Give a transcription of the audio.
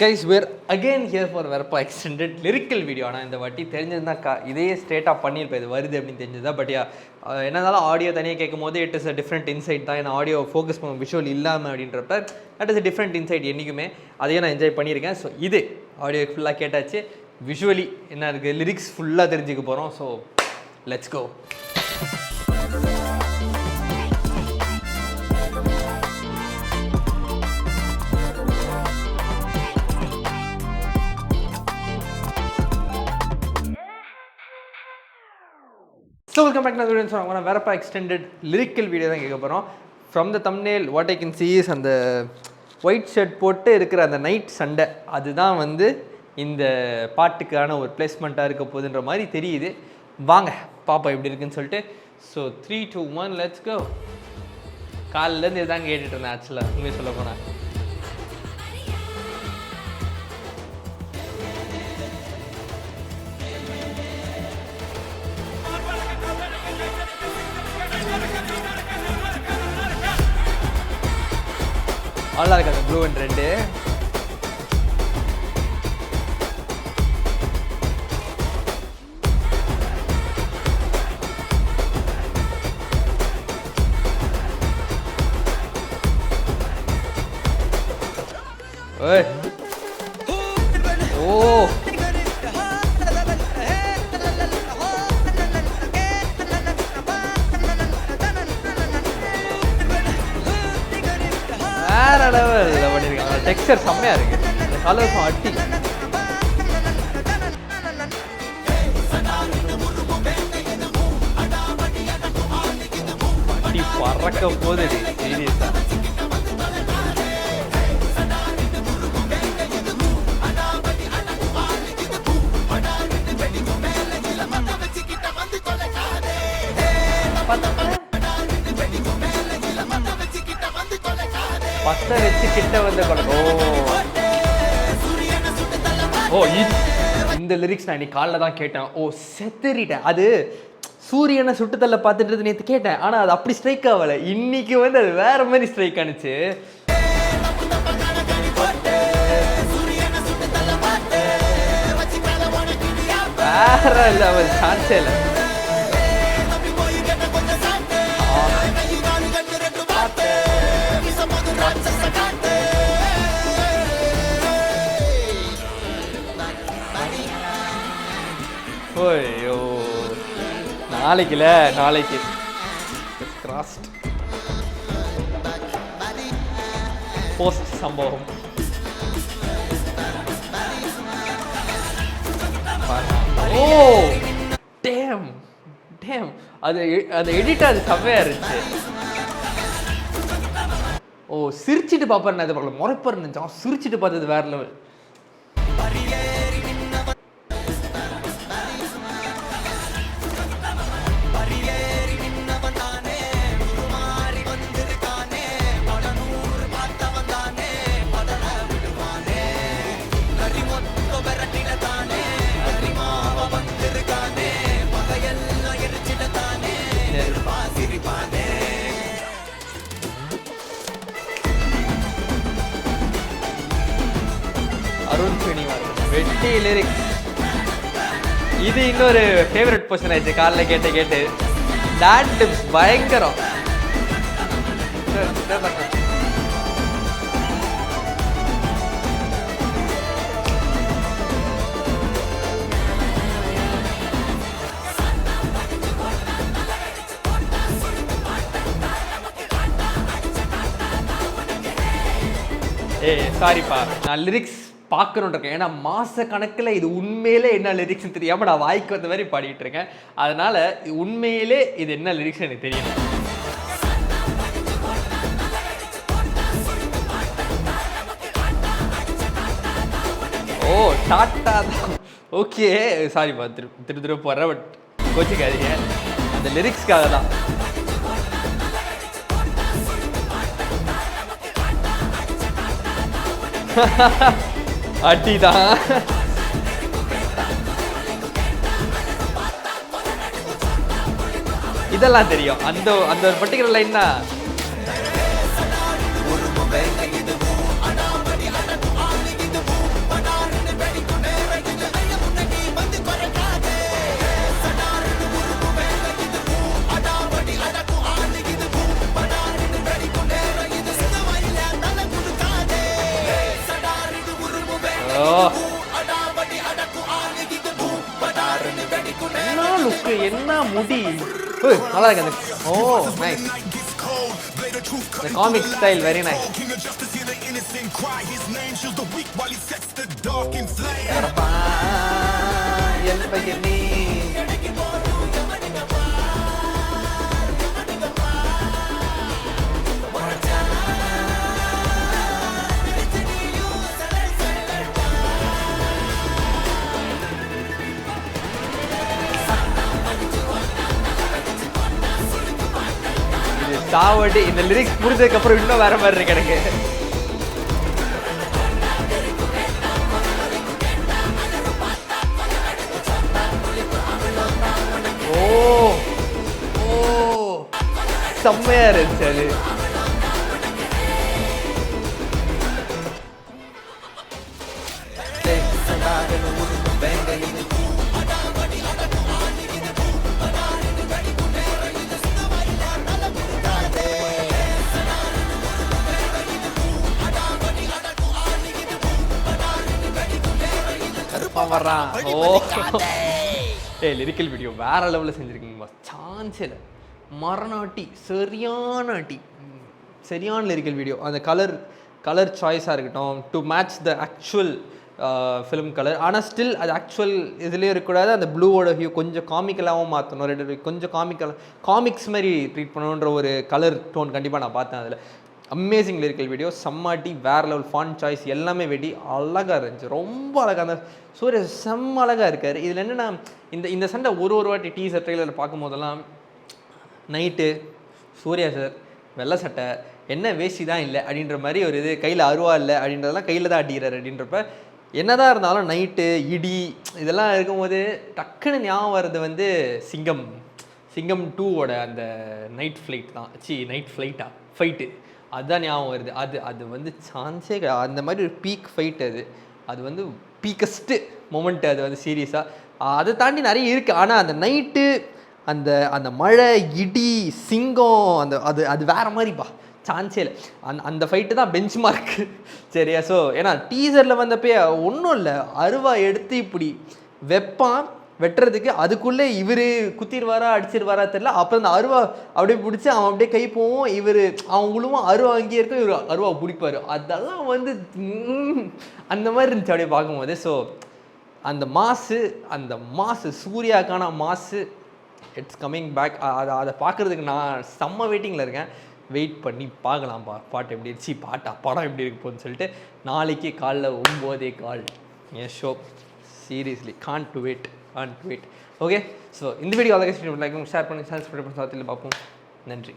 Guys we're again here for வெர்பா extended lyrical video. ஆனால் இந்த வாட்டி தெரிஞ்சதுதான் இதே ஸ்ட்ரேட்டாக பண்ணியிருப்பேன், இது வருது அப்படின்னு தெரிஞ்சதா. பட் என்னன்னாலும் ஆடியோ தனியாக கேட்கும் போது it is a different inside தான். ஏன்னா ஆடியோ ஃபோக்கஸ் பண்ண விஷுவல் இல்லாமல் அப்படின்றப்ப that is a different inside என்றைக்குமே. அதையே நான் என்ஜாய் பண்ணியிருக்கேன். ஸோ இது ஆடியோ ஃபுல்லாக கேட்டாச்சு, விஷுவலி என்ன இருக்குது, லிரிக்ஸ் ஃபுல்லாக தெரிஞ்சுக்க போகிறோம். So let's go. So welcome back to video. அவங்க வெர்பா எக்ஸ்டெண்டட் லிரிக்கல் வீடியோ தான் கேட்க போகிறோம். From the thumbnail what I can see is அந்த ஒயிட் ஷர்ட் போட்டு இருக்கிற அந்த நைட் சண்டை, அதுதான் வந்து இந்த பாட்டுக்கான ஒரு பிளேஸ்மெண்ட்டாக இருக்க போகுதுன்ற மாதிரி தெரியுது. வாங்க பாப்பா எப்படி இருக்குன்னு சொல்லிட்டு. So 3, 2, 1 let's go. காலிலேருந்து இதுதான் கேட்டுட்டு இருந்தேன் ஆக்சுவலாக, உண்மையை சொல்ல போனேன். நல்லா இருக்காது ப்ளூ அண்ட் ரெட்டு. ஓ வேற லெவல் பண்ணியிருக்காங்க. டெக்ஸ்சர் செம்மையாக இருக்குது, அந்த கலர்ஸும் அட்டி. அட்டி பறக்க போகுது சீரியஸாக. பத்த வச்சு கிட்ட வந்து இந்த லிரிக்ஸ் நான் இன்னைக்கு காலைல தான் கேட்டேன். செத்தறிட்டேன். அது சூரியனை சுட்டுத்தல்ல பார்த்துட்டு நேற்று கேட்டேன், ஆனால் அது அப்படி ஸ்ட்ரைக் ஆகலை. இன்னைக்கு வந்து அது வேற மாதிரி ஸ்ட்ரைக் ஆனிச்சு. வேற லெவல், சான்ஸே இல்லை. ஓய்யோ நாளைக்குல நாளைக்கு கிராஸ்ட் போஸ்ட் சம்பவம். ஓ டேம் டேம், அது எடிட் அது செம்மையா இருந்துச்சு. ஓ சிரிச்சிட்டு பாப்பாரு, நான் இதை பார்க்கல, முறைப்பாரு நினைச்சோம். சிரிச்சிட்டு பார்த்தது வேற லெவல். அருண் ஸ்ரீனிவாசன் வெட்டி லிரிக்ஸ். இது இன்னொரு ஃபேவரட் பொசிஷன் ஆயிடுச்சு காலைல கேட்டு. டாட் டிப்ஸ் பயங்கரம். சாரிப்பா, நான் லிரிக்ஸ் பார்க்கணுன்னு இருக்கேன். ஏன்னா மாச கணக்கில் இது உண்மையிலே என்ன லிரிக்ஸ்னு தெரியாமல் நான் வாய்க்கு வந்த மாதிரி பாடிட்டு இருக்கேன். அதனால உண்மையிலே இது என்ன லிரிக்ஸ் எனக்கு தெரியணும். ஓ டாட்டா தான். ஓகே சாரிப்பா, திரு போகிறேன். பட் கோச்சிக்காதீங்க, அந்த லிரிக்ஸ்க்காக தான். அட்டிதான். இதெல்லாம் தெரியும், அந்த ஒரு பர்டிகுலர் லைன் தான். என்ன லுக்கு, என்ன முடி, நல்லா இருக்கு. ஓ nice, the comic style very nice. சாவடி இந்த லிரிக்ஸ் முடிஞ்சதுக்கு அப்புறம் இன்னும் வேற மாதிரி இருக்கு எனக்கு. ஓ ஓ செம்மையா இருந்துச்சு அது. லிரிக்கல் வீடியோ வேற லெவலில் செஞ்சுருக்கீங்க, சான்ஸே இல்லை. மரணாட்டி, சரியான அட்டி, சரியான லிரிக்கல் வீடியோ. அந்த கலர் சாய்ஸாக இருக்கட்டும், to match the actual film colour. ஆனால் ஸ்டில் அது ஆக்சுவல் இதுலேயே இருக்கக்கூடாது. அந்த ப்ளூவோட ஹியூ கொஞ்சம் காமிக்கலாகவும் மாற்றணும், ரெண்டு கொஞ்சம் காமிக்ஸ் மாதிரி ட்ரீட் பண்ணணுன்ற ஒரு கலர் டோன் கண்டிப்பாக நான் பார்த்தேன் அதில். அமேசிங் லிரிக்கல் வீடியோ, செம்மாட்டி, வேறு லெவல், ஃபான் சாய்ஸ் எல்லாமே வெடி அழகாக இருந்துச்சு, ரொம்ப அழகாக. அந்த சூரிய செம்ம அழகாக இருக்கார். இதில் என்னென்னா இந்த சண்டை ஒரு வாட்டி டீசர் ட்ரெயிலரில் பார்க்கும் போதெல்லாம் நைட்டு சூர்யா சார் வெள்ளை சட்டை என்ன வேஷ்டி தான் இல்லை அப்படின்ற மாதிரி ஒரு இது, கையில் அருவா இல்லை அப்படின்றதெல்லாம் கையில் தான் அடிக்கிறார் அப்படின்றப்ப என்னதான் இருந்தாலும் நைட்டு இடி இதெல்லாம் இருக்கும்போது டக்குன்னு ஞாபகம் வர்றது வந்து சிங்கம் 2வோட அந்த நைட் ஃப்ளைட் தான், நைட் ஃபைட்டு அதுதான் ஞாபகம் வருது. அது வந்து சான்ஸே அந்த மாதிரி ஒரு பீக் ஃபைட் அது வந்து பீக்கஸ்ட்டு மொமெண்ட். அது வந்து சீரியஸாக அதை தாண்டி நிறைய இருக்குது. ஆனால் அந்த நைட்டு அந்த மழை இடி சிங்கம் அது வேறு மாதிரிப்பா, சான்ஸே இல்லை. அந்த ஃபைட்டு தான் பெஞ்ச் மார்க். சரியா? ஸோ ஏன்னா டீசரில் வந்தப்போ ஒன்றும் இல்லை, அருவா எடுத்து இப்படி வெட்டுறதுக்கு அதுக்குள்ளே இவர் குத்திடுவாரா அடிச்சிருவாரா தெரியல. அப்புறம் அந்த அருவா அப்படியே பிடிச்சி அவன் அப்படியே கை போவோம், அவன் உழுவும், அருவா அங்கேயே இருக்கும், இவர் அருவா பிடிப்பார். அதெல்லாம் வந்து அந்த மாதிரி இருந்துச்சு அப்படியே பார்க்கும்போது. ஸோ அந்த மாசு சூர்யாக்கான மாசு இட்ஸ் கம்மிங் பேக். அதை பார்க்குறதுக்கு நான் செம்ம வெயிட்டிங்கில் இருக்கேன். வெயிட் பண்ணி பார்க்கலாம்ப்பா, பாட்டு எப்படி இருந்துச்சு, படம் எப்படி இருக்கு போகுதுன்னு சொல்லிட்டு. நாளைக்கு காலைல 9:15 என் show. Seriously can't wait. Okay, so இந்த வீடியோ லைக் ஷேர் பண்ணி சப்ஸ்கிரைப் பண்ணி பார்ப்போம். நன்றி.